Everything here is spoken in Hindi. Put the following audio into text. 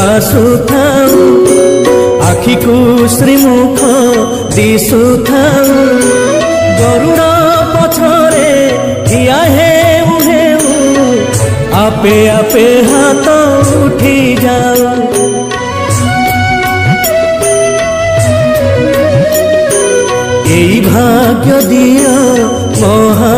आसुथाऊ आखि को श्रीमुख दिशुथाऊ गरुड़ पछरे ठिया हेउ हेउ आपे आपे हाथ उठी जाऊ यही भाग्य दिया महा